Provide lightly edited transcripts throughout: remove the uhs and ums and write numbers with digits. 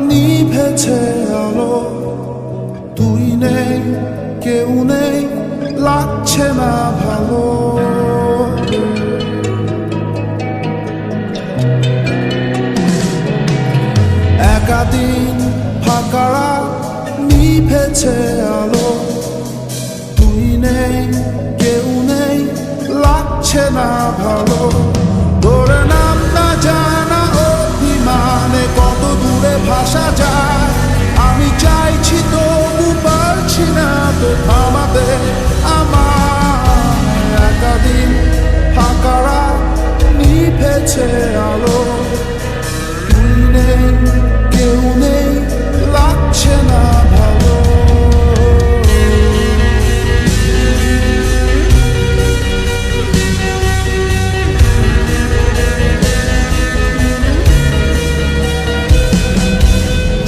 নিভেছে আলো, তুই নেই কেউ নেই, লাগছে না ভালো। একাদিন ফাঁকা রাত, নিভেছে আলো, তুই নেই কেউ নেই, লাগছে না ভালো। তোর নাম না জানা অভিমানে কত দূরে ভাসা যায়, আমি চাইছি তবু পারছি না তো থামাতে আমার। একাদিন ফাঁকা রাত, নিভেছে আলো, তুই নেই কেউ নেই, লাগছে না ভালো।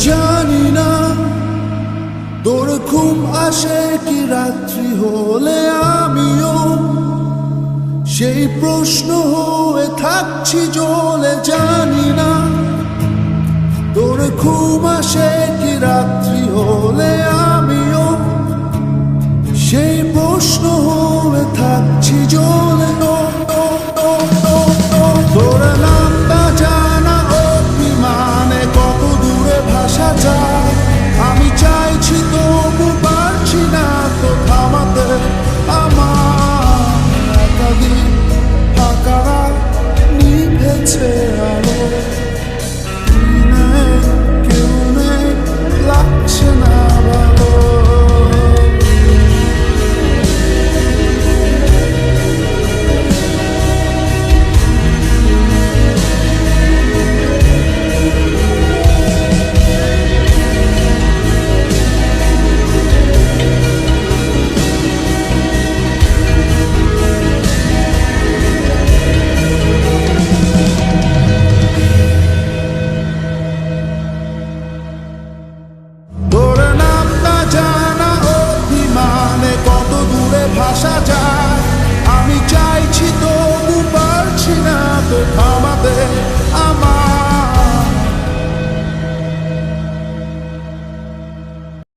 জানি না তোর ঘুম আসে কি রাত্রি হলে, আমিও সেই প্রশ্ন হয়ে থাকছি জ্বলে। জানি না তোর ঘুম আসে কি রাত্রি হলে, আমিও সেই প্রশ্ন হয়ে থাকছি জ্বলে। তোর নামটা জানা অভিমানে কত দূরে ভাসা যায়, আমি চাইছি তবু পারছি না তো থামাতে আমার। একাদিন ফাঁকা রাত, নিভেছে আলো, তুই নেই কেউ নেই, লাগছে না ভালো। তোর নামটা জানা অভিমানে কত দূরে ভাসা যায়, আমি চাইছি তবু পারছি না তো থামাতে